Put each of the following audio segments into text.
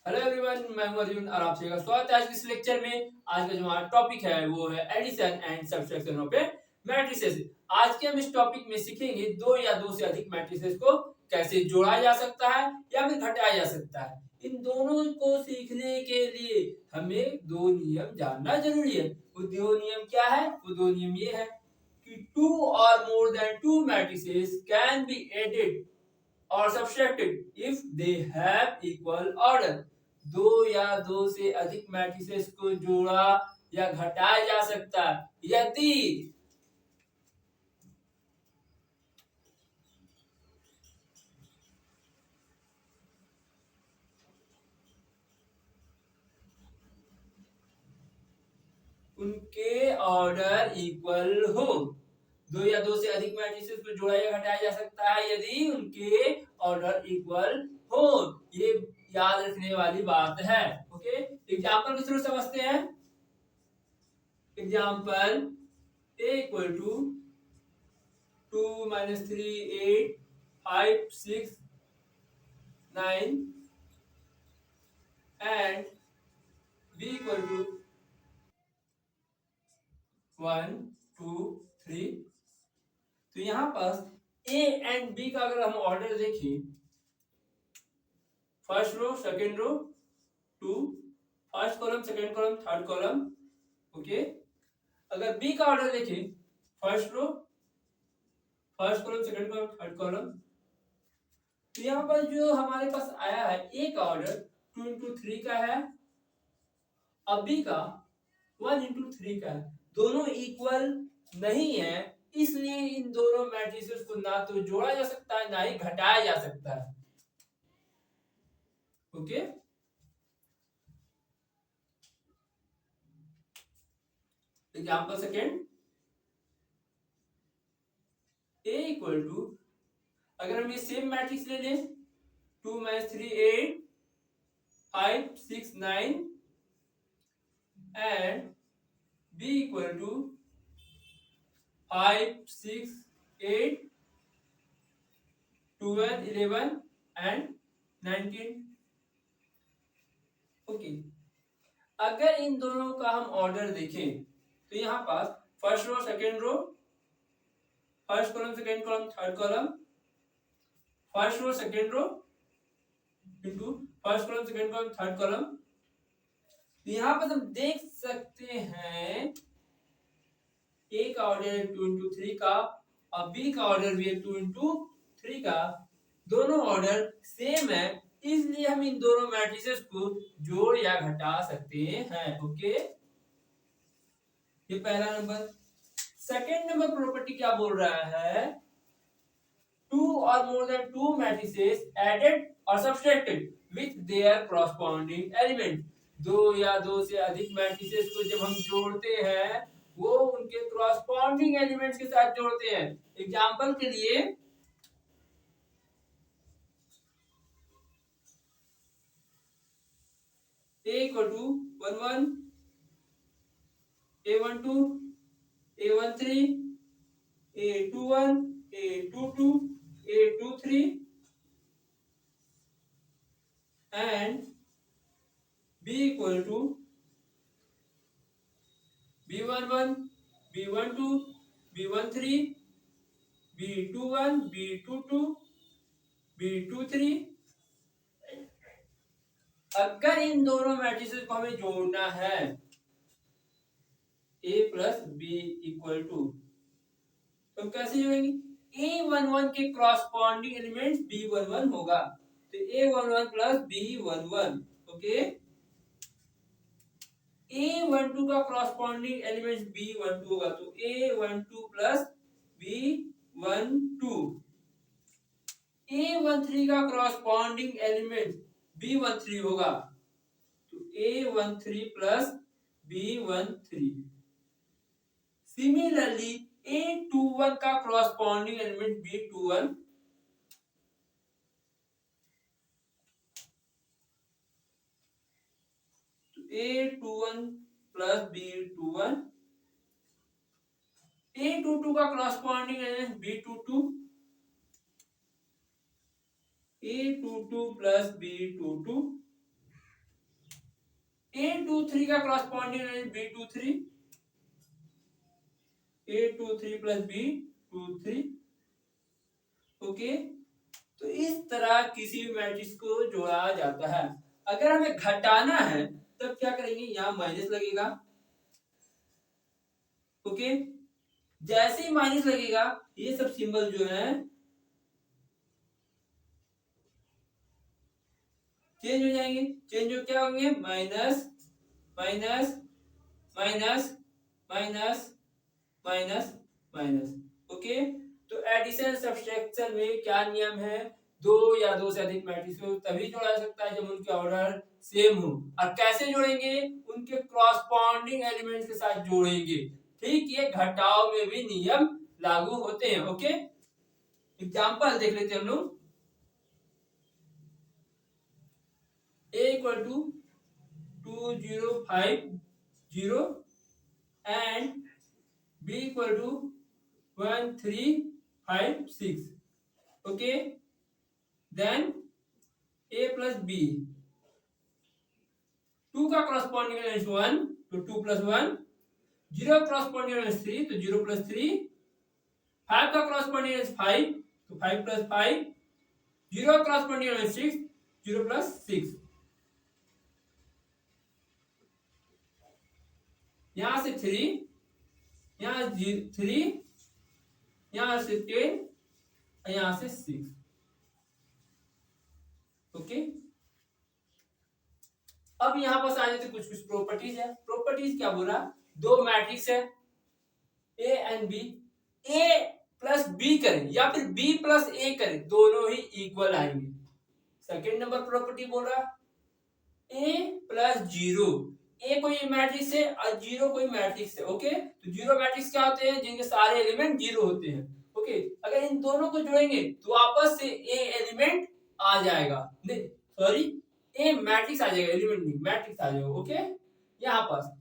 Hello everyone, मैं हूं अर्जुन और आप सभी का स्वागत है आज के इस लेक्चर में। आज का जो हमारा टॉपिक है वो है addition and subtraction of matrices. आज के हम इस टॉपिक में सीखेंगे दो या दो से अधिक मैट्रिसेस को कैसे जोड़ा जा सकता है या फिर घटाया जा सकता है। इन दोनों को सीखने के लिए हमें दो नियम जानना जरूरी है। वो दो नियम क्या है? वो दो नियम ये है कि टू और more than two matrices can be added और subtracted if they have equal order. दो या दो से अधिक मैट्रिसेस को जोड़ा या घटाया जा सकता है यदि उनके ऑर्डर इक्वल हो। दो या दो से अधिक मैट्रिसेस को जोड़ा या घटाया जा सकता है यदि उनके ऑर्डर इक्वल हो। ये याद रखने वाली बात है। ओके, एग्जांपल के थ्रू समझते हैं। Example A equal to 2 minus 3 8 5 6 9 and B equal to 1 2 3। तो यहां पास A एंड B का अगर हम ऑर्डर देखें, first row second row 2, first column second column third column. Okay, अगर B का ऑर्डर देखें, first row first column second column third column. तो यहाँ पर जो हमारे पास आया है A का ऑर्डर 2 into 3 का है और B का 1 into 3 का है। दोनों इक्वल नहीं है, इसलिए इन दोनों मैट्रिसेस को ना तो जोड़ा जा सकता है ना ही घटाया जा सकता है। Okay, example second A equal to, अगर हम ये सेम मैट्रिक्स ले लें 2 minus 3 8 5 6 9 and B equal to 5 6 8 12 11 and 19। Okay, अगर इन दोनों का हम ऑर्डर देखें तो यहाँ पास first row second row first column second column third column, first row second row into first column second column third column. यहाँ पर हम देख सकते हैं A का ऑर्डर है 2 into 3 का और B का ऑर्डर भी है 2 into 3 का। दोनों ऑर्डर सेम है, इसलिए हम इन दोनों मैट्रिसेस को जोड़ या घटा सकते हैं। ओके, ये पहला नंबर। सेकेंड नंबर प्रॉपर्टी क्या बोल रहा है? टू और more than two matrices added और subtracted with their corresponding element. दो या दो से अधिक मैट्रिसेस को जब हम जोड़ते हैं वो उनके कॉरस्पॉन्डिंग एलिमेंट्स के साथ जोड़ते हैं। एग्जांपल के लिए A equal to 1 1 A1 2 A1 3 A2 1 A2 2 A2 3 and B equal to B1 1 B1 2 B1 3 B2 1 B2 2 B2 3। अगर इन दोनों मैट्रिसेस को हमें जोड़ना है A plus B equal to, तो कैसे जोड़ेंगे? A11 के क्रॉसपॉन्डिंग एलिमेंट्स B11 होगा, तो A11 plus B11। Okay, A12 का क्रॉसपॉन्डिंग एलिमेंट्स B12 होगा, तो A12 प्लस B12। A13 का क्रॉसपॉन्डिंग एलिमेंट B13 होगा, तो A13 plus B13। Similarly A21 का क्रॉसपॉन्डिंग एलिमेंट B21, तो A21 प्लस B21। A22 का corresponding element B22, A22 plus B22। A23 का corresponding element B23, A23 plus B23। Okay, तो इस तरह किसी भी मैट्रिक्स को जोड़ा जाता है। अगर हमें घटाना है तब क्या करेंगे, यहाँ माइनस लगेगा। ओके, जैसे ही माइनस लगेगा ये सब सिंबल जो है चेंज हो जाएंगे। चेंज हो क्या होंगे, minus minus minus minus minus minus. Okay, तो एडिशन सब्सट्रैक्शन में क्या नियम है, दो या दो से अधिक मैट्रिक्स को तभी जोड़ा जा सकता है जब उनके ऑर्डर सेम हो। और कैसे जोड़ेंगे, उनके क्रॉसपोंडिंग एलिमेंट्स के साथ जोड़ेंगे। ठीक, ये घटाव में भी नियम लागू होते हैं। ओके, एग्जांपल देख लेते हैं हम लोग। A equal to 2050 and B equal to 1356। Okay, then A plus B, 2 का क्रॉसपोंडिंग एलिमेंट 1 तो 2 प्लस 1, 0 क्रॉसपोंडिंग एलिमेंट 3 तो 0 प्लस 3, 5 का क्रॉसपोंडिंग एलिमेंट 5 तो 5 प्लस 5, 0 क्रॉसपोंडिंग एलिमेंट 6, 0 प्लस 6। यहां से 3, यहां 3, यहां से 10, यहां से 6। ओके, अब यहां पर आ जाते कुछ कुछ प्रॉपर्टीज है। प्रॉपर्टीज क्या बोला, दो मैट्रिक्स है A and B, A plus B करें या फिर बी प्लस ए करें, दोनों ही इक्वल आएंगे। सेकेंड नंबर प्रॉपर्टी बोल रहा ए प्लस जीरो, ए कोई मैट्रिक्स है और जीरो कोई मैट्रिक्स है। ओके, तो जीरो मैट्रिक्स क्या होते हैं, जिनके सारे एलिमेंट जीरो होते हैं। ओके, अगर इन दोनों को जोड़ेंगे तो आपस से ए एलिमेंट आ जाएगा, नहीं सॉरी ए मैट्रिक्स आ जाएगा, एलिमेंट नहीं मैट्रिक्स आ जाएगा। ओके, यहाँ पर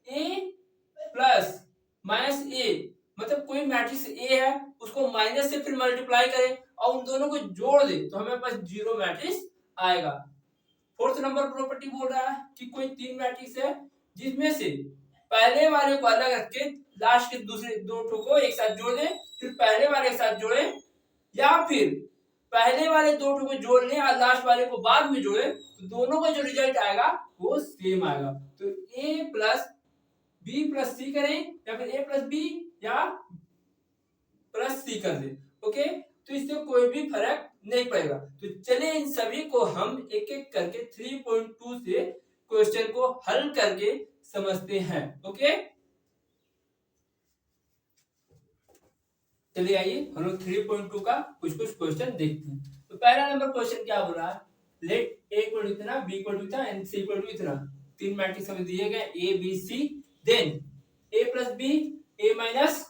ए प्लस माइनस ए, मतलब कोई मैट्रिक्स ए है उसको माइनस से फिर मल्टीप्लाई करें और उन दोनों को जोड़ दे तो हमें पास जीरो मैट्रिक्स आएगा। फोर्थ नंबर प्रॉपर्टी बोल रहा है कि कोई तीन मैट्रिक्स है जिसमें से पहले वाले को अलग रख के लास्ट के दूसरे दो ठो को एक साथ जोड़ दे, फिर पहले वाले के साथ जोड़े, या फिर पहले वाले दो ठो को जोड़ ले और लास्ट वाले को बाद में जोड़े, तो दोनों का जो रिजल्ट आएगा वो सेम आएगा। तो ए प्लस बी प्लस सी करें या फिर ए प्लस बी या प्लस सी कर दे। ओके, तो इससे कोई भी फर्क नहीं पड़ेगा। तो चलिए इन सभी को हम एक एक करके 3.2 से क्वेश्चन को हल करके समझते हैं। ओके, चलिए आइए हम लोग 3.2 का कुछ कुछ क्वेश्चन देखते हैं। तो पहला नंबर क्वेश्चन क्या बोल रहा है, लेट ए इक्वल टू इतना, बी इक्वल टू इतना एंड सी इक्वल टू इतना। तीन मैट्रिक्स हमें दिए गए A B C, then A plus B, A minus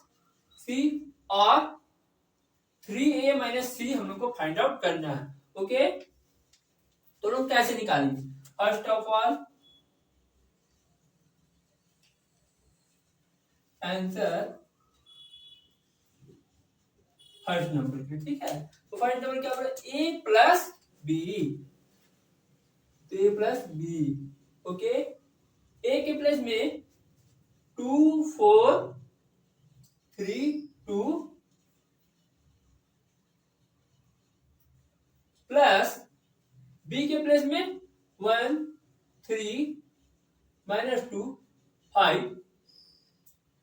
C और 3a माइनस सी हम लोग को फाइंड आउट करना है। ओके, तो लोग कैसे निकालेंगे, first of all answer first number के, ठीक है। तो फर्स्ट नंबर क्या बोला, ए प्लस बी, तो ए प्लस बी। ओके, ए के प्लेस में 2 4 3 2 प्लस बी के प्लेस में 1 3 minus 2 5।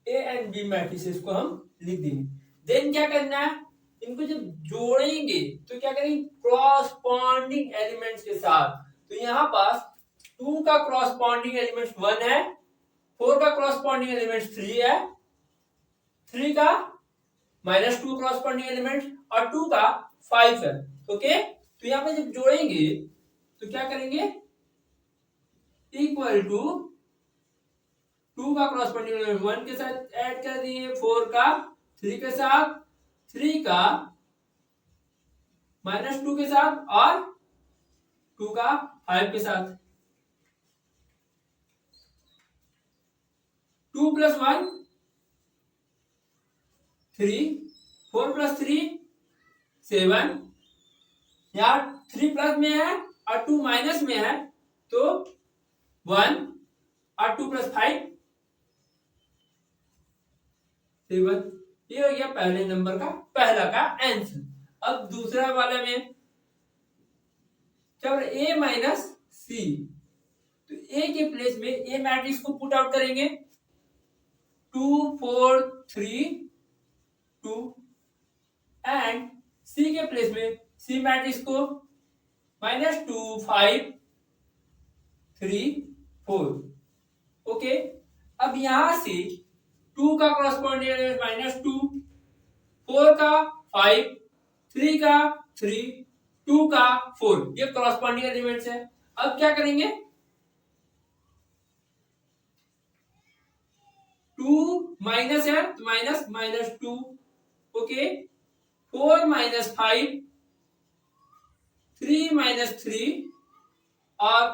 A and B matrices को हम लिख देंगे। देन क्या करना है, इनको जब जोड़ेंगे तो क्या करेंगे, क्रॉसपोंडिंग एलिमेंट्स के साथ। तो यहाँ पास 2 का क्रॉसपोंडिंग एलिमेंट 1 है, 4 का क्रॉसपोंडिंग एलिमेंट 3 है, 3 का माइनस 2 क्रॉसपोंडिंग एलिमेंट और 2 का 5 है। ओके, तो यहाँ पे जब जोड़ेंगे तो क्या करेंगे, इक्वल टू 2 का क्रॉसपोंडिंग एलिमेंट 1 के साथ ऐड कर दिए, 4 का 3 के साथ, 3 का माइनस 2 के साथ और 2 का 5 के साथ। 2 प्लस 1 3, 4 प्लस 3 7, यार 3 प्लस में है और 2 माइनस में है तो 1 और 2 + 5 7। ये हो गया पहले नंबर का पहला का आंसर। अब दूसरा वाले में क्या बोला, ए माइनस सी, तो ए के प्लेस में ए मैट्रिक्स को पुट आउट करेंगे 2 4 3 2 एंड सी के प्लेस में सी मैट्रिक्स को -2 5 3 4। ओके, अब यहां से 2 का कॉरस्पॉन्डिंग एलिमेंट -2, 4 का 5, 3 का 3, 2 का 4, ये कॉरस्पॉन्डिंग एलिमेंट्स है। अब क्या करेंगे, 2 माइनस है तो -2। ओके, 4 - 5, 3 - 3 और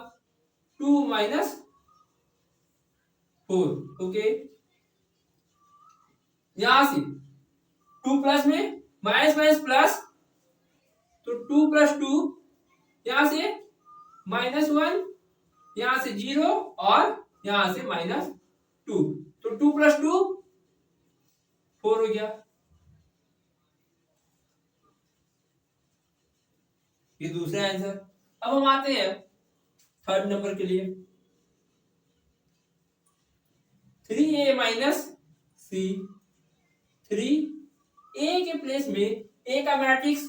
2 - 4। ओके, यहां से 2 प्लस में माइनस माइनस प्लस, तो 2 + 2, यहां से -1, यहां से 0 और यहां से -2, तो 2 + 2 4 हो गया। ये दूसरा आंसर। अब हम आते हैं थर्ड नंबर के लिए, 3a - c। 3 a के प्लेस में a का मैट्रिक्स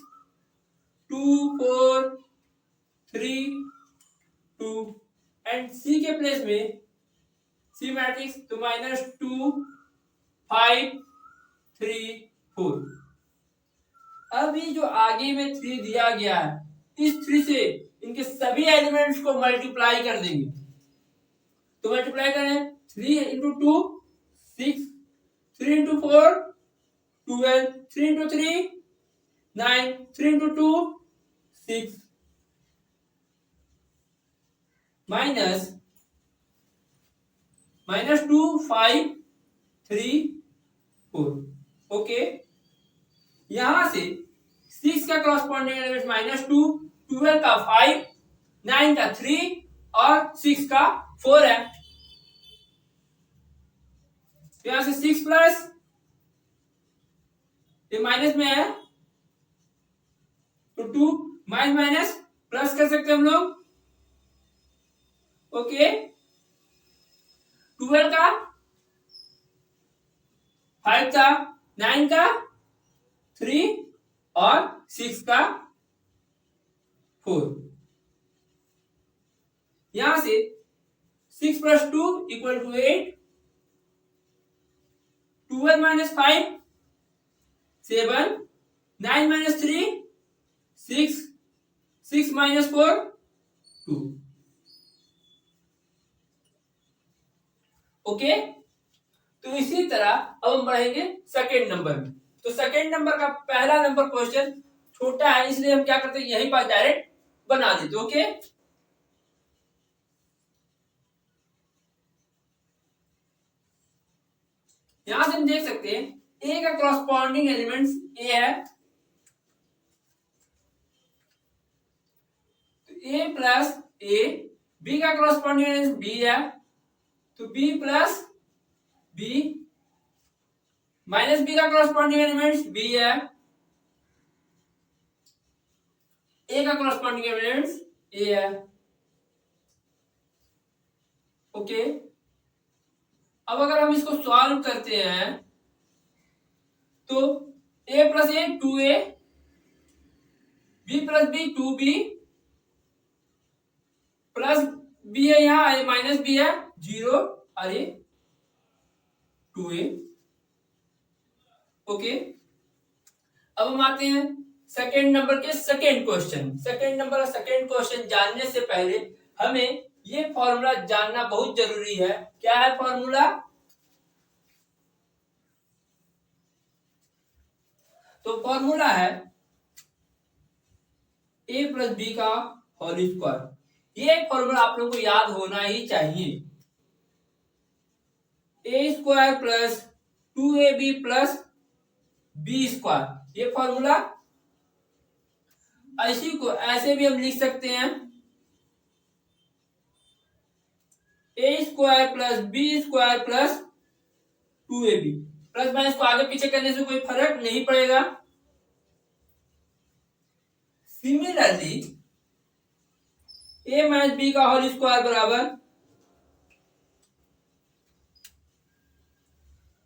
2 4 3 2 एंड c के प्लेस में c मैट्रिक्स तो -2 5 3 4। अब ये जो आगे में 3 दिया गया है, इस 3 से इनके सभी एलिमेंट्स को मल्टीप्लाई कर देंगे। तो मल्टीप्लाई करें, 3 × 2 6, 3 × 4 12, 3 × 3 9, 3 × 2 6 -2 5 3 4। ओके, यहां से 6 का कॉरस्पॉन्डिंग एलिमेंट -2, 12 का 5, 9 का 3 और 6 का 4 है। तो यहां से 6 प्लस, ये माइनस में है तो 2 माइनस प्लस कर सकते हैं हम लोग। ओके, 12 का 5 का 9 का 3 और 6 का 4। यहां से 6 + 2 = 8, 12 - 5 7, 9 - 3 6, 6 - 4 2। ओके, तो इसी तरह अब हम बढ़ेंगे सेकेंड नंबर में। तो सेकेंड नंबर का पहला नंबर क्वेश्चन छोटा है, इसलिए हम क्या करते हैं, यही बात डायरेक्ट बना देते। ओके, यहां से हम देख सकते हैं ए का कॉरस्पॉन्डिंग एलिमेंट्स ए है, तो ए प्लस ए। बी का कॉरस्पॉन्डिंग एलिमेंट बी है, तो B plus B. Minus B का कॉरस्पॉन्डिंग एलिमेंट्स बी है, ए का कॉरस्पॉन्डिंग एलिमेंट्स ए है। ओके, अब अगर हम इसको सॉल्व करते हैं तो a + a 2a, b + b 2b plus b है, यहाँ माइनस b है 0 और ये 2a। ओके, अब हम आते हैं सेकेंड नंबर के सेकेंड क्वेश्चन। सेकेंड नंबर का सेकेंड क्वेश्चन जानने से पहले हमें ये फॉर्मूला जानना बहुत जरूरी है। क्या है फॉर्मूला? तो फॉर्मूला है a + b का होल स्क्वायर। ये फॉर्मूला आप लोगों को याद होना ही चाहिए। a² + 2ab + b², ये फॉर्मूला। इसी को ऐसे भी हम लिख सकते हैं A square plus B square plus 2ab। Plus minus को आगे पीछे करने से कोई फर्क नहीं पड़ेगा। सिमिलरली ए माइनस बी का होल स्क्वायर बराबर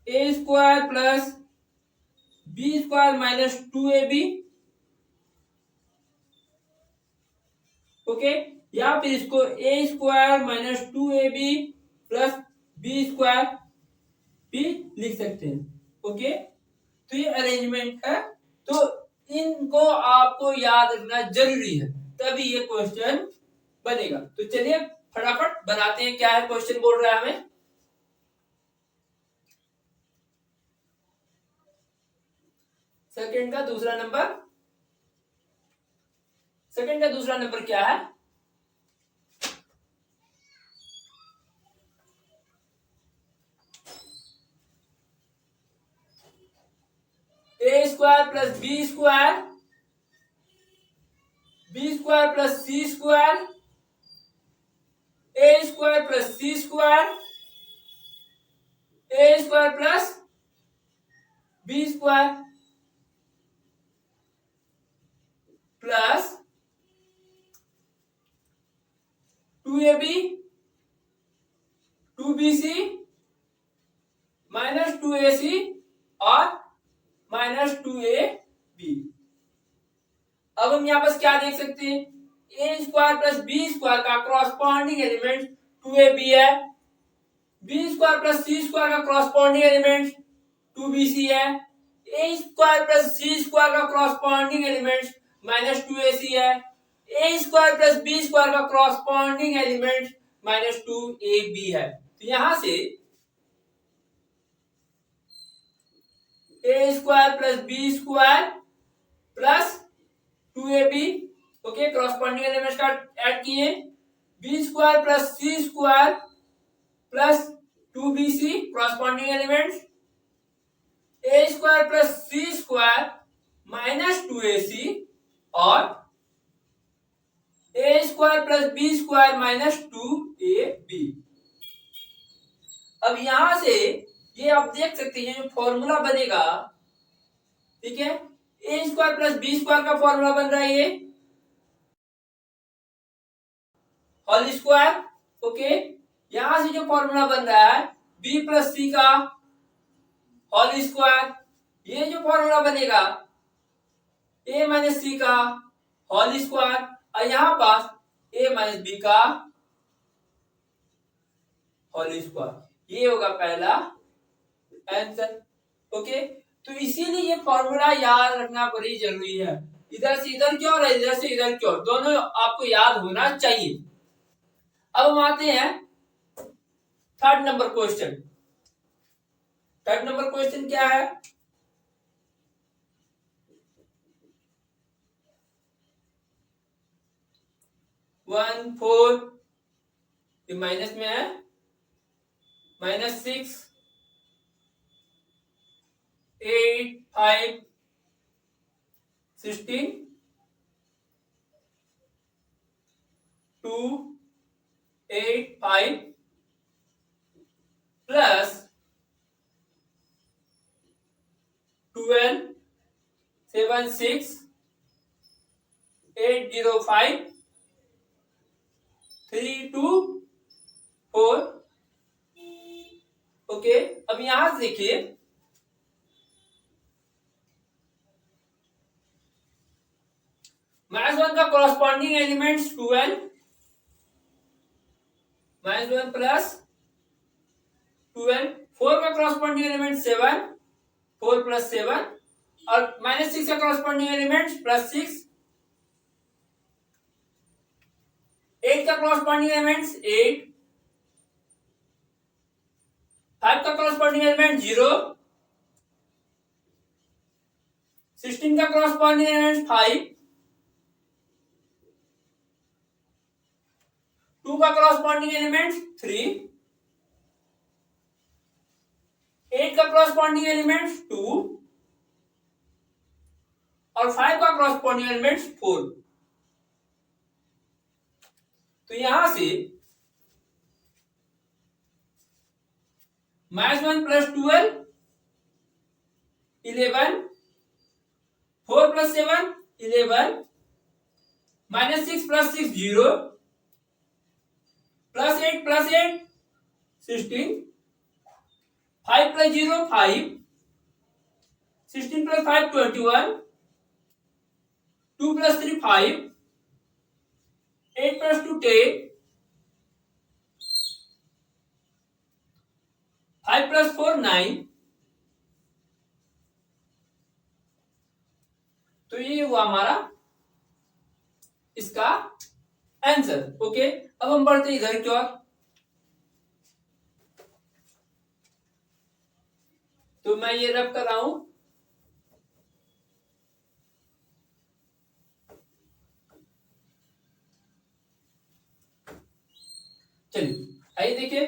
A square plus B square minus 2ab। Okay, या फिर इसको A square minus 2ab plus B square भी लिख सकते हैं। ओके, तो ये अरेंजमेंट है, तो इनको आपको याद रखना जरूरी है, तभी ये क्वेश्चन बनेगा। तो चलिए फटाफट बनाते हैं, क्या है क्वेश्चन बोल रहा है हमें। सेकंड का दूसरा नंबर क्या है? A square plus B square plus C square, A square plus C square, A square plus B square plus 2ab 2bc minus 2ac और माइनस 2ab। अब हम यहां पर क्या देख सकते हैं, A square plus B square का क्रॉसपॉन्डिंग एलिमेंट 2ab है, B square plus C square का क्रॉसपॉन्डिंग एलिमेंट 2bc है, A square plus C square का क्रॉसपॉन्डिंग एलिमेंट माइनस 2ac है, A square plus B square का क्रॉसपॉन्डिंग एलिमेंट माइनस 2ab है। तो यहां से A square plus B square plus 2ab, okay, corresponding elements का add किए, B square plus C square plus 2bc corresponding elements, A square plus C square minus 2ac और A square plus B square minus 2ab। अब यहां से ये आप देख सकते हैं, जो फॉर्मूला बनेगा, ठीक है, A square plus B square का फॉर्मूला बन रहा है ये होल स्क्वायर। ओके, यहां से जो फॉर्मूला बन रहा है बी प्लस सी का होल स्क्वायर, ये जो फॉर्मूला बनेगा ए माइनस सी का होल स्क्वायर, और यहां पास ए माइनस बी का होल स्क्वायर, ये होगा पहला आंसर। ओके, तो इसीलिए ये फॉर्मूला याद रखना बड़ी जरूरी है, इधर से इधर क्यों और इधर से इधर क्यों, दोनों आपको याद होना चाहिए। अब हम आते हैं third number question. Third number question क्या है, 1 4 ये माइनस में है, -6 8 5 16 2 8 5 प्लस 12 7 6 8 0 5 3 2 4। ओके, अब यहां से देखिए, -1 का कॉरस्पॉन्डिंग एलिमेंट्स 12, -1 प्लस 12, 4 का कॉरस्पॉन्डिंग एलिमेंट 7, 4 प्लस 7, और -6 का कॉरस्पॉन्डिंग एलिमेंट +6, 8 का कॉरस्पॉन्डिंग एलिमेंट्स 8, 5 का कॉरस्पॉन्डिंग एलिमेंट 0, 16 का कॉरस्पॉन्डिंग एलिमेंट 5, 2 का कॉरस्पॉन्डिंग एलिमेंट 3, 8 का कॉरस्पॉन्डिंग एलिमेंट 2 और 5 का कॉरस्पॉन्डिंग एलिमेंट 4। तो यहां से -1 + 12 11, 4 + 7 11, -6 + 6 0, +8 + 8 16, 5 + 0 5, 16 + 5 21, 2 + 3 5, 8 + 2 10, 5 + 4 9। तो ये हुआ हमारा इसका आंसर। ओके, अब हम बढ़ते इधर की ओर। तो मैं ये रब कर रहा हूं। चलिए आइए देखिए,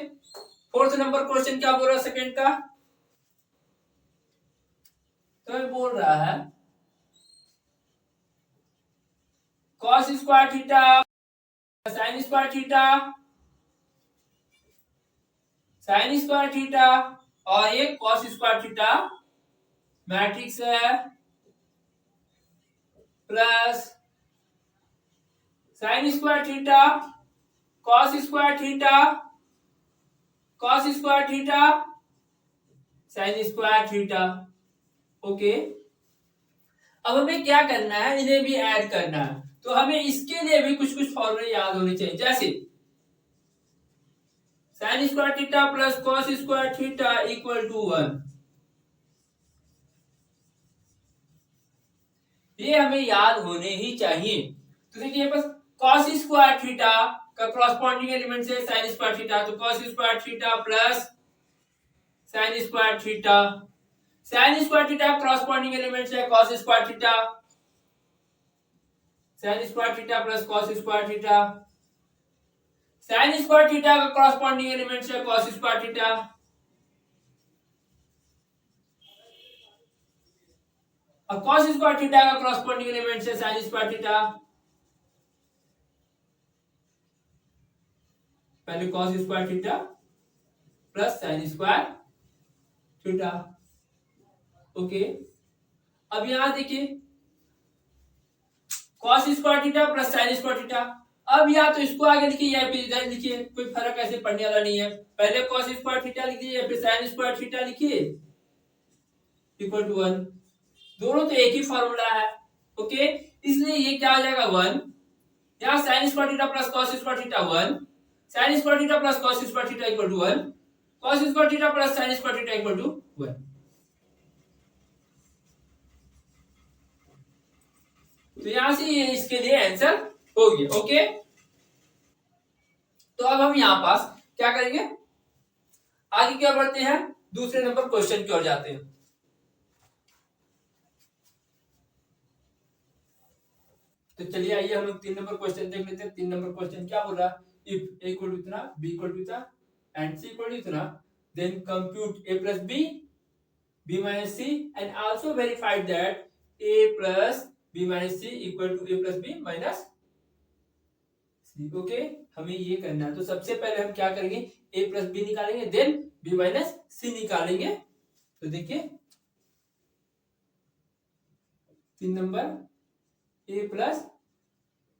फोर्थ नंबर क्वेश्चन क्या बोल रहा है सेकंड का। तो ये बोल रहा है cos square theta sin square theta sin square theta और ये cos स्क्वायर थीटा मैट्रिक्स है plus sin square theta cos square theta cos square theta sin square theta. Okay, अब हमें क्या करना है, इन्हें भी ऐड करना है। तो हमें इसके लिए भी कुछ कुछ फॉर्मूले याद होने चाहिए, जैसे sin square theta plus cos square theta equal to 1। ये हमें याद होने ही चाहिए। तो देखिए बस cos स्क्वायर थीटा का कॉरस्पॉन्डिंग एलिमेंट है sin स्क्वायर थीटा, तो cos square theta plus sin square theta. sin square theta corresponding element है cos square theta, sin square theta plus cos square theta. sin square theta का corresponding element है cos square theta, और cos square theta का corresponding element है sin square theta. पहले cos square theta plus sin square theta. Okay, अब यहां देखिए cos square theta plus sin square theta. अब या तो इसको आगे लिखिए या फिर इधर लिखिए, कोई फर्क ऐसे पड़ने वाला नहीं है। पहले cos स्क्वायर थीटा लिखिए या फिर sin स्क्वायर थीटा लिखिए इक्वल टू 1। दोनों तो एक ही फॉर्मूला है। ओके, इसलिए ये क्या हो जाएगा 1। यहाँ sin square theta plus cos square theta 1, sin square theta plus cos square theta equal to 1, cos square theta plus sin square theta equal to 1। तो यहां से ये इसके लिए आंसर हो गया। ओके, तो अब हम यहां पास क्या करेंगे, आगे क्या बढ़ते हैं, दूसरे नंबर क्वेश्चन की ओर जाते हैं। तो चलिए आइए हम लोग 3 नंबर क्वेश्चन देख लेते हैं। 3 नंबर क्वेश्चन क्या बोल रहा है, इफ a इक्वल टू इतना, b इक्वल टू इतना एंड c इक्वल टू इतना, then compute a plus b minus c and also verified that a plus b minus c equal to a plus b minus c। Okay, हमें ये करना है। तो सबसे पहले हम क्या करेंगे, a प्लस b निकालेंगे, देन b माइनस c निकालेंगे। तो देखिए 3 नंबर a plus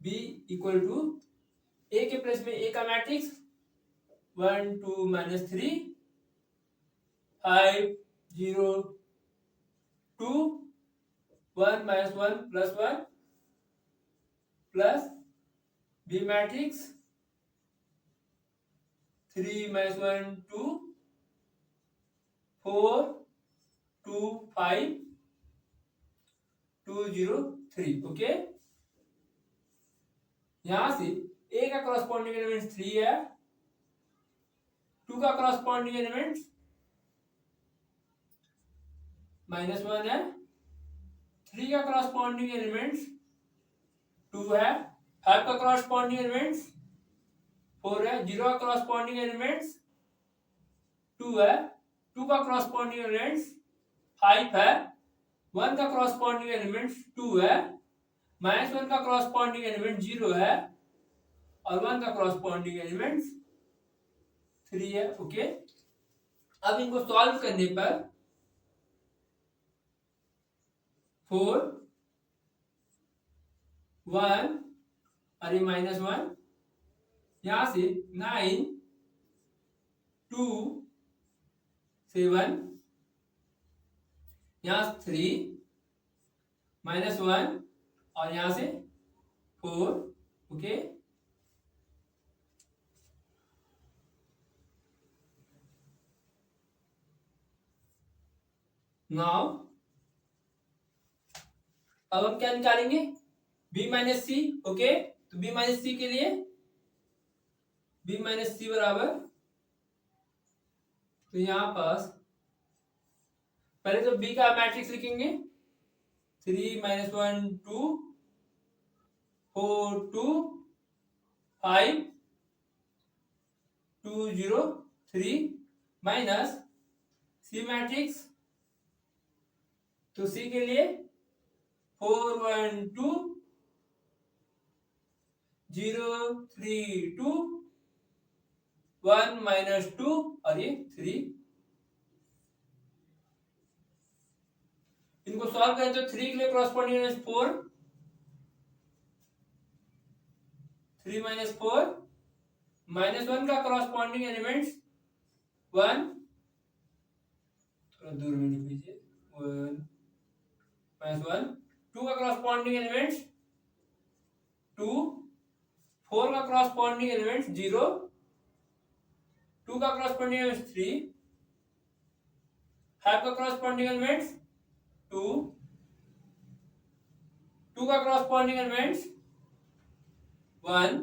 b equal to a के प्लस में a का matrix 1 2 minus 3 5 0 2 1 minus 1 plus 1 plus b matrix 3 minus 1 2 4 2 5 2 0 3। Okay, यहां से a का कॉरस्पॉन्डिंग एलिमेंट 3 है, 2 का कॉरस्पॉन्डिंग एलिमेंट -1 है, 3 का कॉरस्पॉन्डिंग एलिमेंट 2 है, 5 का कॉरस्पॉन्डिंग एलिमेंट 4 है, 0 का कॉरस्पॉन्डिंग एलिमेंट 2 है, 2 का कॉरस्पॉन्डिंग एलिमेंट 5 है, 1 का कॉरस्पॉन्डिंग एलिमेंट 2 है, -1 का कॉरस्पॉन्डिंग एलिमेंट 0 है और 1 का कॉरस्पॉन्डिंग एलिमेंट 3 है। ओके, अब इनको सॉल्व करने पर 4 1 और ये -1, यहां से 9 2 7, यहां से 3 -1 और यहां से 4। ओके, नाउ अब हम क्या निकालेंगे, b माइनस सी। ओके, तो b माइनस सी के लिए b माइनस सी बराबर, तो यहां पास पहले तो b का मैट्रिक्स लिखेंगे, 3 -1 2 4 2 5 2 0 3 माइनस सी मैट्रिक्स, तो सी के लिए 4 1 2 0 3 2 1 -2 और ये 3। इनको सॉल्व करें तो 3 के लिए क्रॉसपोंडिंग 4, 3 -4 -1 का क्रॉसपोंडिंग एलिमेंट्स 1, थोड़ा दूर में लिख लीजिए, 1 -1, 2 का क्रॉसपोंडिंग एलिमेंट्स 2, 4 का क्रॉसपोंडिंग एलिमेंट्स 0, 2 का क्रॉसपोंडिंग एलिमेंट्स 3, 5 का क्रॉसपोंडिंग एलिमेंट्स 2, 2 का क्रॉसपोंडिंग एलिमेंट्स 1,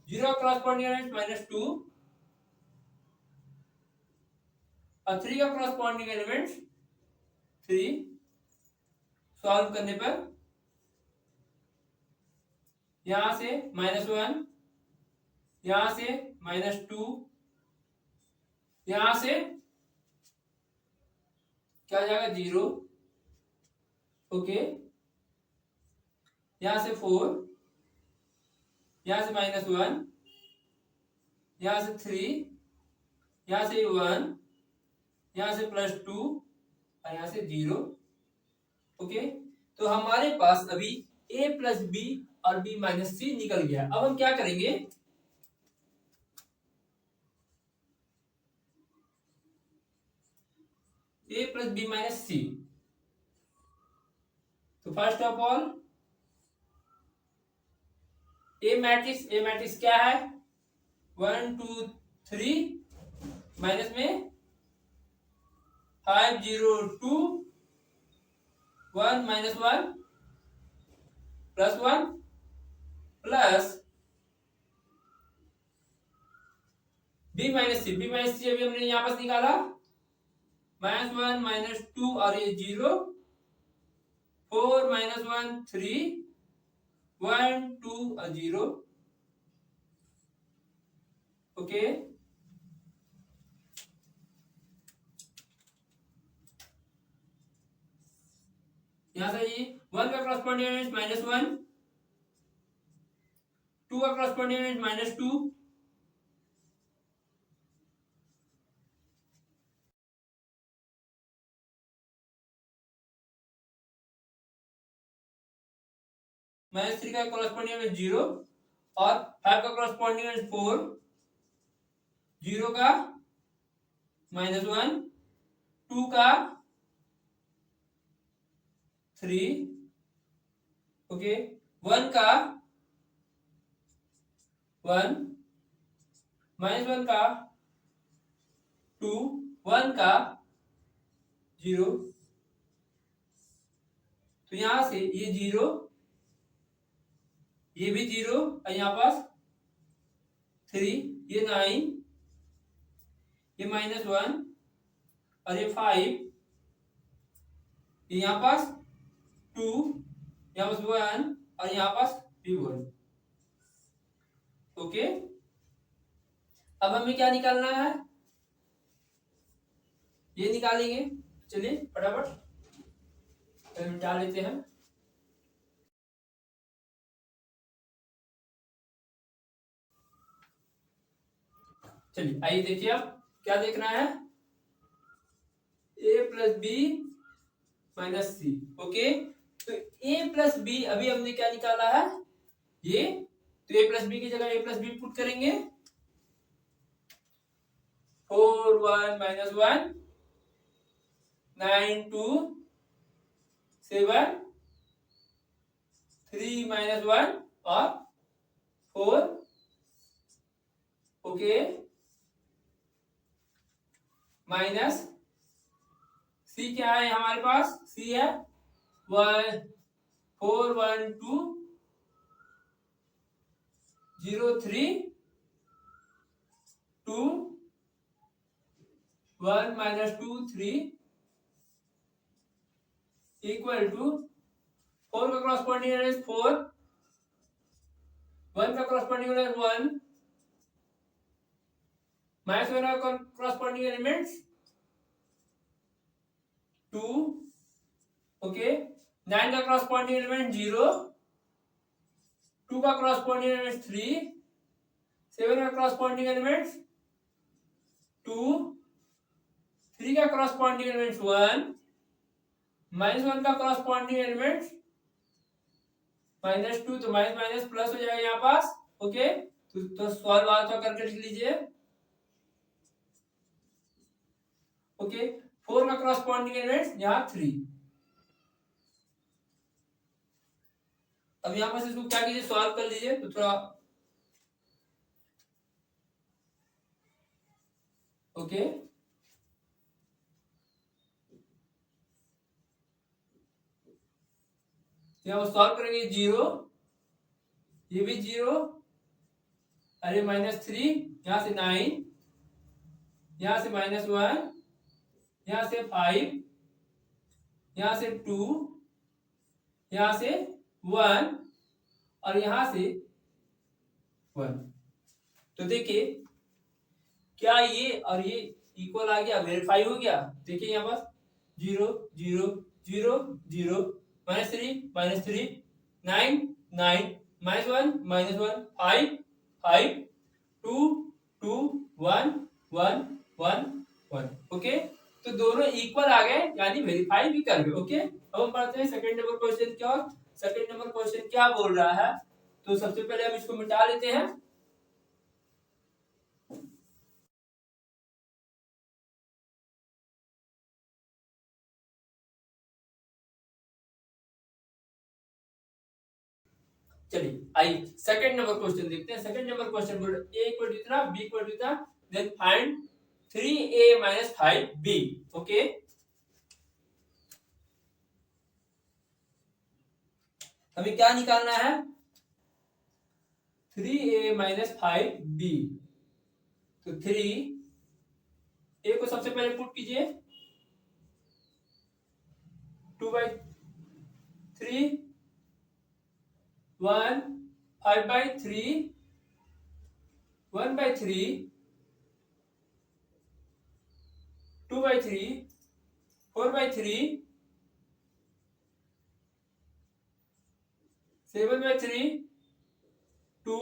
0 का क्रॉसपोंडिंग एलिमेंट्स -2 और 3 का क्रॉसपोंडिंग एलिमेंट्स 3। सॉल्व करने पर यहां से -1, यहां से -2, यहां से क्या हो जाएगा 0। ओके, यहां से 4, यहां से -1, यहां से 3, यहां से 1, यहां से +2 और यहां से 0। ओके, तो हमारे पास अभी a प्लस बी और b माइनस सी निकल गया। अब हम क्या करेंगे, a प्लस बी माइनस सी। तो first of all A matrix क्या है, 1 2 3 माइनस में 5 0 2 1 -1 +1 प्लस b माइनस सी अभी हमने यहां पास निकाला, -1 -2 और ये 0, 4 -1 3 1 2 और 0। ओके, यहां से ये 1 का क्रॉसपोंडिंग एलिमेंट -1, 2 का क्रॉसपोंडिंग एलिमेंट -2, -3 का क्रॉसपोंडिंग एलिमेंट 0 और 5 का क्रॉसपोंडिंग एलिमेंट 4, 0 का -1, 2 का 3, ओके, 1 का 1, -1 का 2, 1 का 0। तो यहां से ये 0, ये भी 0 और यहां पास 3, ये 9, ये -1 और ये 5, ये यहां पास 2, यहां पास 1 और यहां पास भी 1। ओके, अब हमें क्या निकालना है, ये निकालेंगे। चलिए फटाफट मिटा लेते हैं। चलिए आइए देखिए, अब क्या देखना है, ए प्लस बी माइनस सी। ओके, तो ए प्लस बी अभी हमने क्या निकाला है, ये, तो ए प्लस बी की जगह ए प्लस बी पुट करेंगे, 4 1 माइनस 1 9 2 7 3 माइनस 1 और 4। ओके, माइनस सी क्या है हमारे पास, सी है 1 4 1 2 0 3 2 1 माइनस 2 3 इक्वल टू 4 का क्रॉसपोंडिंग एलिमेंट 4, 1 का क्रॉसपोंडिंग एलिमेंट 1, माइनस 1 का क्रॉसपोंडिंग एलिमेंट्स 2। ओके, 9 का क्रॉसपोंडिंग एलिमेंट 0, 2 का क्रॉसपोंडिंग एलिमेंट 3, 7 का क्रॉसपोंडिंग एलिमेंट 2, 3 का क्रॉसपोंडिंग एलिमेंट 1, माइनस 1 का क्रॉसपोंडिंग एलिमेंट माइनस 2, तो माइनस माइनस प्लस हो जाएगा यहाँ पास। ओके, तो सॉल्व आंसर करके लिख लीजिए। ओके, 4 का क्रॉसपोंडिंग एलिमेंट यहाँ 3। अब यहाँ पर इसको क्या कीजिए, सॉल्व कर लीजिए तो थोड़ा। ओके, यहाँ सॉल्व करेंगे 0, ये भी 0, अरे माइनस 3, यहाँ से 9, यहाँ से माइनस 1, यहाँ से 5, यहाँ से 2, यहाँ से 1 और यहाँ से 1। तो देखिए क्या ये और ये इक्वल आ गया, वेरीफाई हो गया। देखिए यहाँ पर 0 0 0 0 माइनस 3 9 9 माइनस 1 5 5 2 2 1 1 1 1। ओके, तो दोनों इक्वल आ गए, यानी वेरीफाई भी कर गए। ओके, अब हम पढ़ते हैं सेकंड नंबर क्वेश्चन क्या, सेकंड नंबर क्वेश्चन क्या बोल रहा है। तो सबसे पहले हम इसको मिटा लेते हैं। चलिए आइए सेकंड नंबर क्वेश्चन देखते हैं। सेकंड नंबर क्वेश्चन बोल रहा है a इक्वल टू इतना, b इक्वल टू इतना, then find 3a minus 5b। Okay, हमें क्या निकालना है, 3a minus 5b। तो 3a को सबसे पहले पुट कीजिए, 2/3 1 5/3 1/3 2/3 4/3 7/3 2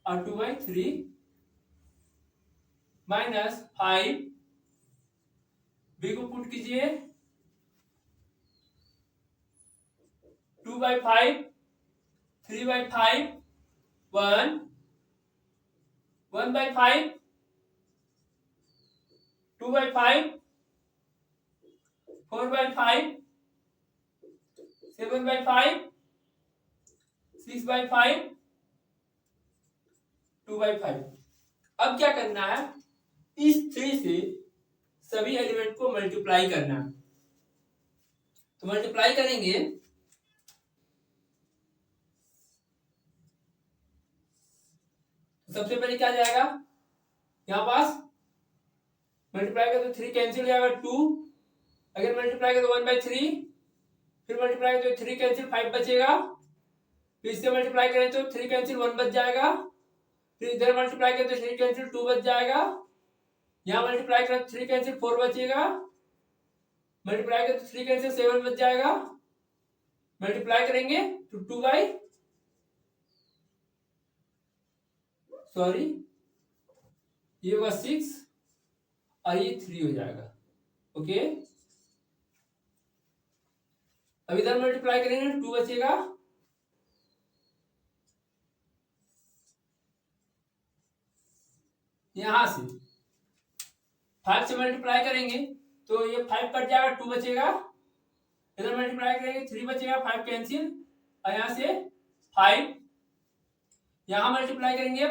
और 2/3 माइनस 5 बी को पुट कीजिए, 2/5 3/5 1 1/5 2/5 4/5 7/5 6/5 2/5। अब क्या करना है, इस 3 से सभी एलिमेंट को मल्टीप्लाई करना है। तो मल्टीप्लाई करेंगे, सबसे पहले क्या जाएगा, यहां पास मल्टीप्लाई करें तो 3 कैंसिल हो जाएगा 2, अगर मल्टीप्लाई करें तो 1/3, फिर मल्टीप्लाई करें तो 3 कैंसिल 5 बचेगा, फिर इससे मल्टीप्लाई करें तो 3 कैंसिल 1 बच जाएगा, फिर इधर मल्टीप्लाई करें तो 3 कैंसिल 2 बच जाएगा, यहाँ मल्टीप्लाई करें तो 3 कैंसिल 4 बचेगा, मल्टीप्लाई करें तो 3 कैंसिल 7 बच जाएगा, मल्टीप्लाई करेंगे तो 2 बाई सॉरी ये होगा 6 और ये 3 हो जाएगा। ओके, अब इधर मल्टीप्लाई करेंगे 2 बचेगा, यहां से 5 से मल्टीप्लाई करेंगे तो ये 5 कट जाएगा, 2 बचेगा, इधर मल्टीप्लाई करेंगे 3 बचेगा, 5 कैंसिल, और यहाँ से 5, यहाँ मल्टीप्लाई करेंगे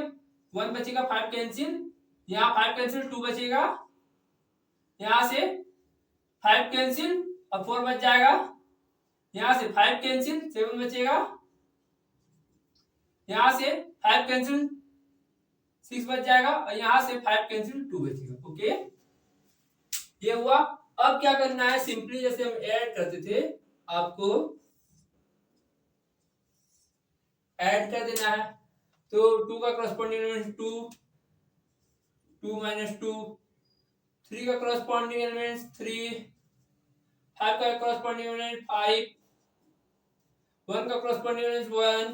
1 बचेगा, 5 कैंसिल, यहाँ 5 कैंसिल, 2 बचेगा, यहाँ से 5 कैंसिल और 4 बच जाएगा, यहाँ से 5 कैंसिल 7 बचेगा, यहाँ से 5 कैंसिल 6 बच जाएगा, और यहाँ से 5 कैंसिल 2 बचेगा। ओके, ये हुआ। अब क्या करना है, सिंपली जैसे हम ऐड करते थे, आपको ऐड कर देना है। तो 2 का करस्पॉन्डिंग एलिमेंट 2, 2 माइनस 2, 3 का करस्पॉन्डिंग एलिमेंट 3, 5 का करस्पॉन्डिंग एलिमेंट 5, 1 का करस्पॉन्डिंग एलिमेंट 1,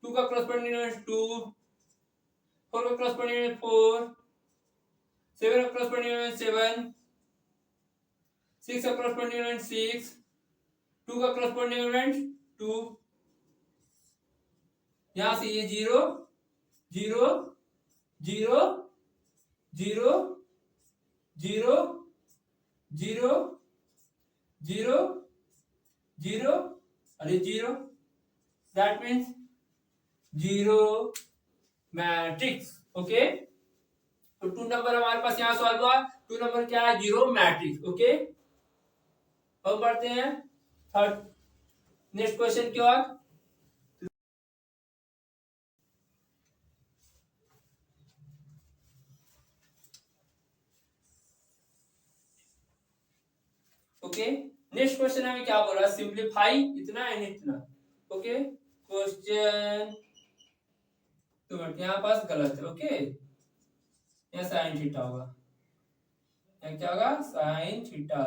2 का करस्पॉन्डिंग एलिमेंट 2, 4 का करस्पॉन्डिंग एलिमेंट 4, 7 का करस्पॉन्डिंग एलिमेंट 7, 6 का करस्पॉन्डिंग एलिमेंट 6, 2 का करस्पॉन्डिंग एलिमेंट 2, यहां से ये 0 0 0 0 0 0 0 0 अरे 0, दैट मीन्स 0 मैट्रिक्स। ओके, तो 2 नंबर हमारे पास यहाँ सॉल्व हुआ। 2 नंबर क्या है, 0 मैट्रिक्स। ओके, अब बढ़ते हैं थर्ड नेक्स्ट क्वेश्चन की ओर। ओके, नेक्स्ट क्वेश्चन हमें क्या बोल रहा है, सिंप्लीफाई इतना एंड इतना। ओके, क्वेश्चन तो यहाँ पास गलत है। ओके, यहाँ साइन थीटा होगा, यहाँ क्या होगा, साइन थीटा।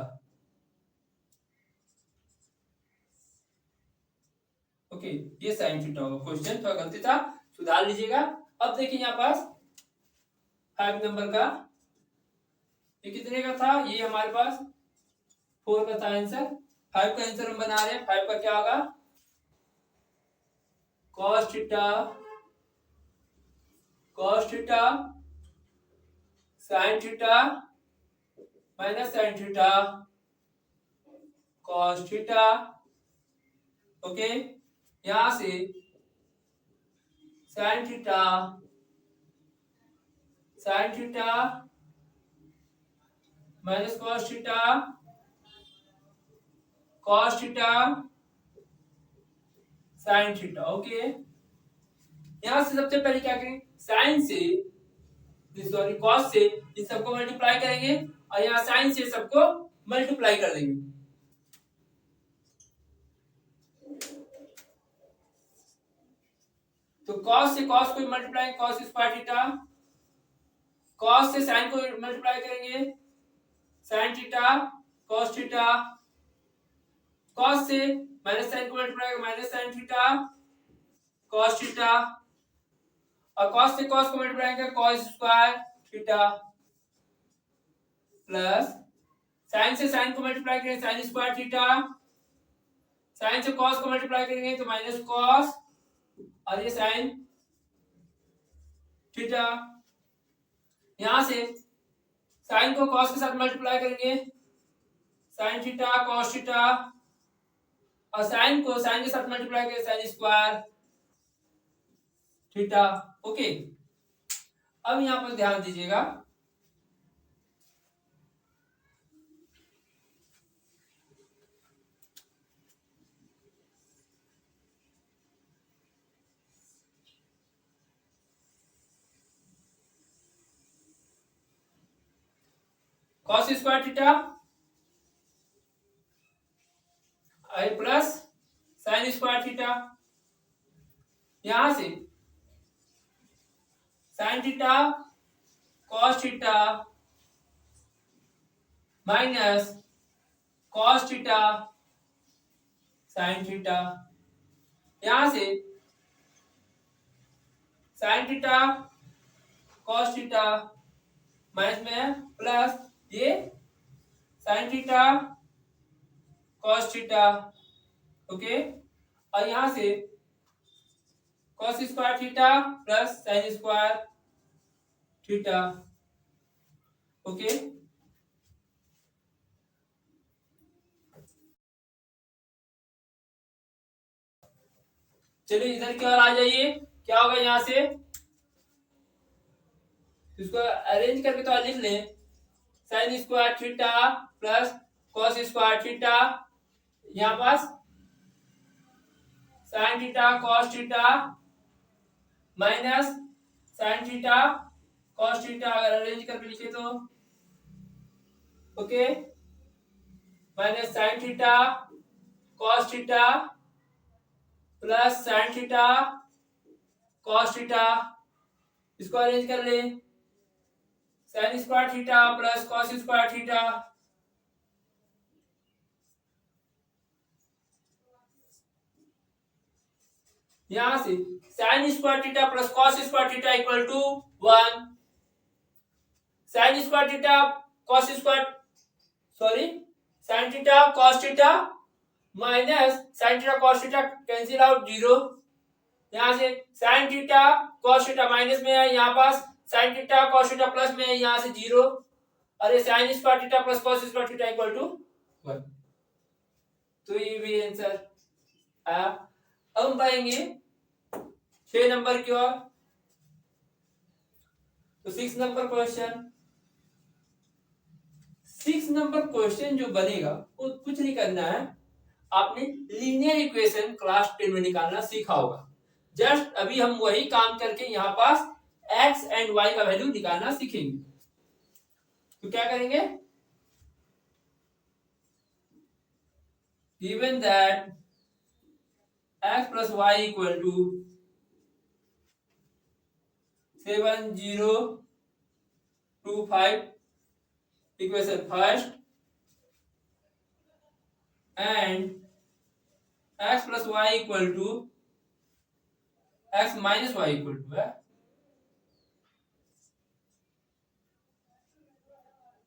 ओके, ये साइन थीटा होगा। क्वेश्चन थोड़ा गलती था, सुधार लीजिएगा। अब देखिए यहाँ पास 5 नंबर का, ये कितने का था, ये हमारे पास 4 का था आंसर। 5 का आंसर हम बना रहे हैं। 5 का क्या होगा, cos theta sin theta minus sin theta cos theta. Okay, यहां से sin theta minus cos theta sin theta. Okay, यहां से सबसे पहले क्या करेंगे, साइन से सॉरी कॉस से इन सबको मल्टीप्लाई करेंगे, और यहाँ साइन से सबको मल्टीप्लाई कर देंगे। तो cos से cos को multiply, cos square theta, cos से sin को मल्टीप्लाई करेंगे, sin theta cos theta, cos से माइनस sin को multiply minus sin theta cos theta, और cos से cos को मल्टीप्लाई करेंगे cos square theta, plus sin से sin को मल्टीप्लाई करेंगे sin स्क्वायर थीटा, sin से cos को मल्टीप्लाई करेंगे तो माइनस cos, और ये sin थीटा। यहां से sin को cos के साथ मल्टीप्लाई करेंगे sin थीटा cos थीटा, और sin को sin के साथ मल्टीप्लाई करेंगे sin स्क्वायर थीटा। ओके, अब यहां पर ध्यान दीजिएगा, cos square theta plus sin square theta, यहां से sin theta cos theta minus cos theta sin theta, यहां से sin theta cos theta minus में है प्लस ये sign theta cos theta, okay. और यहां से cos square theta plus sign square theta, okay. चलिए इधर की ओर आ जाइए, क्या होगा यहां से, इसको अरेंज करके तो लिख लें, sine square theta plus cos square theta, यहाँ पास sine theta cos theta minus sine theta cos theta, अगर अरेंज करके लिखे तो, okay, minus sine theta cos theta plus sine theta cos theta, इसको अरेंज कर ले, sine square theta plus cos square theta, यहां से sine square theta plus cos square theta equal to 1, sine square theta cos square, sorry, sine theta cos theta minus sine theta cos theta cancel out 0, यहां से sine theta cos theta minus में है, यहाँ पास sine theta cos theta plus में है, यहाँ से 0, और ये sine square theta plus cos square theta equal to 1। तो ये भी आंसर आया। अब हम पाएंगे 6 नंबर की ओर। तो 6 नंबर क्वेश्चन, 6 नंबर क्वेश्चन जो बनेगा वो कुछ नहीं करना है, आपने लीनियर इक्वेशन क्लास 10 में निकालना सीखा होगा। जस्ट अभी हम वही काम करके यहाँ पास x एंड y का वैल्यू निकालना सीखेंगे। तो क्या करेंगे, given that x plus y equal to 7025 equation first and x plus y equal to x minus y equal to है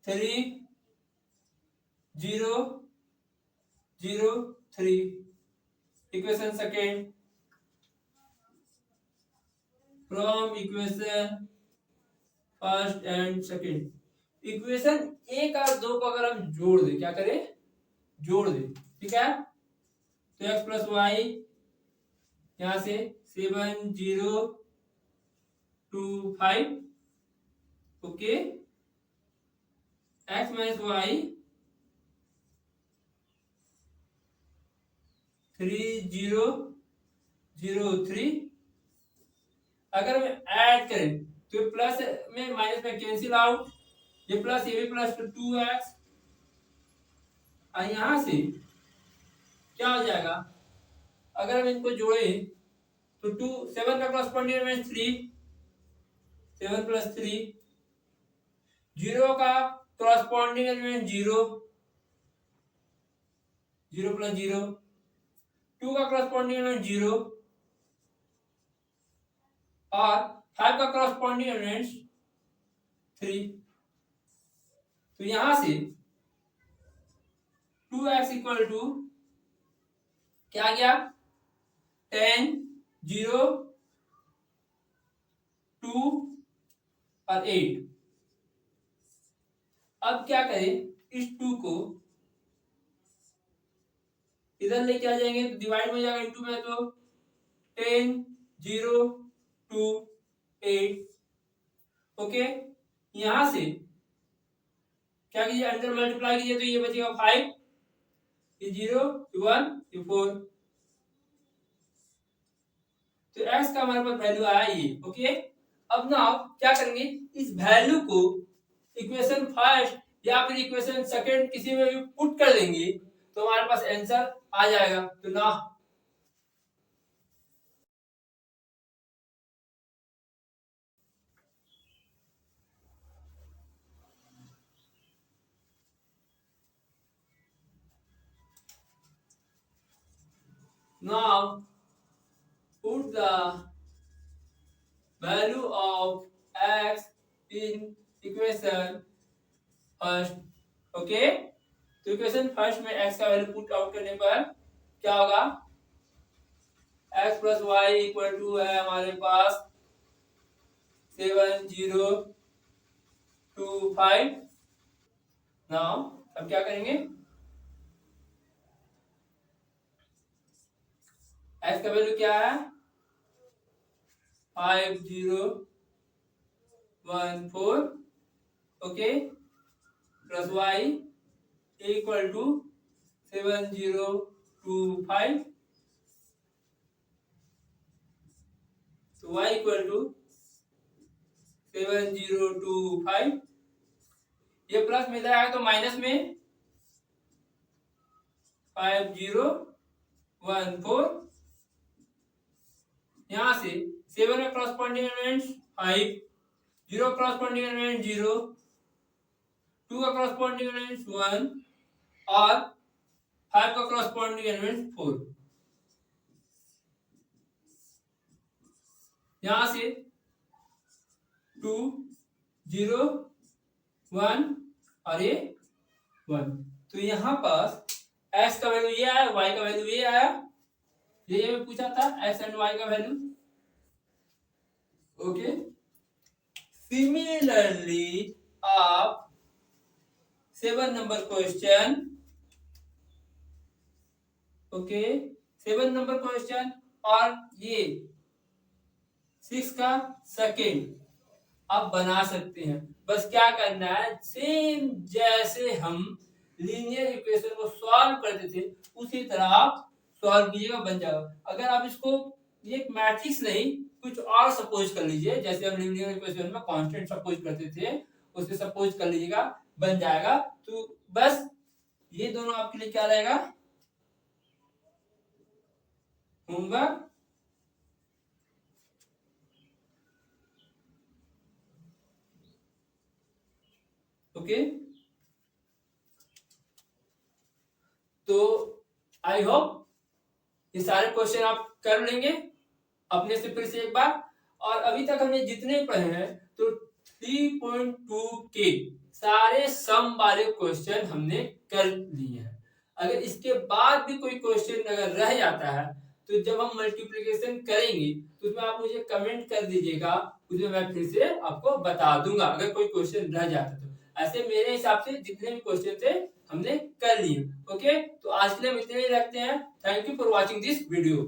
3003 equation second from equation first and second. Equation एक और दो को अगर हम जोड़ दें, क्या करें, जोड़ दें, ठीक है। तो x प्लस वाई यहां से 7025, ओके, x माइनस वाई 3003, अगर हम ऐड करें तो प्लस में माइनस में कैंसिल आउट, ये प्लस ये भी प्लस, तो 2x, और यहां से क्या हो जाएगा, अगर हम इनको जोड़े तो 2 7 का क्रॉसपोंडिंग एलिमेंट 3, 7 प्लस 3, 0 का क्रॉसपोंडिंग एलिमेंट 0, 0 प्लस 0, 2 का क्रॉसपोंडिंग एलिमेंट 0, और 5 का क्रॉसपोंडिंग एलिमेंट 3। तो यहां से 2x इक्वल टू क्या आ गया, 10 0 2 और 8। अब क्या करें, इस 2 को इधर लेके आ जाएंगे तो डिवाइड में जाएगा, इनटू में तो 10 0 2 8, ओके। यहां से क्या कीजिए, अंदर मल्टीप्लाई कीजिए तो ये बचेगा 5, ये 0 ये 1 ये 4, तो x का हमारे पास वैल्यू आया ये, ओके। अब ना क्या करेंगे, इस वैल्यू को इक्वेशन फर्स्ट या फिर इक्वेशन सेकंड किसी में भी पुट कर देंगे तो हमारे पास आंसर आ जाएगा। तो ना now put the value of x in equation first, okay। तो इक्वेशन फर्स्ट में x का वैल्यू पुट आउट करने पर क्या होगा, x plus y equal to है हमारे पास 7025। नाउ अब क्या करेंगे, x का वैल्यू क्या है 5014, okay, plus y equal to 7025, तो y इक्वल टू 7025, ये प्लस में इधर आएगा तो माइनस में 5014, यहां से 7 में क्रॉसपोंडिंग एलिमेंट्स 5, 0 क्रॉसपोंडिंग एलिमेंट 0, 2 का क्रॉसपोंडिंग एलिमेंट 1 और 5 का क्रॉसपोंडिंग एलिमेंट 4। यहां से 2 0 1 और ये 1, तो यहां पास x का वैल्यू ये आया, y का वैल्यू ये आया, ये मैं पूछा था x एंड y का वैल्यू, ओके। सिमिलरली आप 7 number question, okay, 7 number question और ये 6 का सेकेंड आप बना सकते हैं। बस क्या करना है, सेम जैसे हम लीनियर इक्वेशन को सॉल्व करते थे उसी तरह आप सॉल्व कीजिएगा, बन जाएगा। अगर आप इसको ये मैट्रिक्स नहीं कुछ और सपोज कर लीजिए, जैसे हम लीनियर इक्वेशन में कांस्टेंट सपोज करते थे उसे सपोज कर लीजिएगा, बन जाएगा। तो बस ये दोनों आपके लिए क्या रहेगा, होमवर्क, ओके। तो आई होप ये सारे क्वेश्चन आप कर लेंगे अपने से फिर से एक बार। और अभी तक हमने जितने पढ़े हैं तो 3.2 के सारे सम वाले क्वेश्चन हमने कर लिए हैं। अगर इसके बाद भी कोई क्वेश्चन अगर रह जाता है तो जब हम मल्टीप्लिकेशन करेंगे तो उसमें आप मुझे कमेंट कर दीजिएगा, उसमें मैं फिर से आपको बता दूंगा अगर कोई क्वेश्चन रह जाता है तो। ऐसे मेरे हिसाब से जितने भी क्वेश्चन थे हमने कर लिए, ओके। तो आज के लिए हम इतने ही रखते हैं। Thank you for watching this video.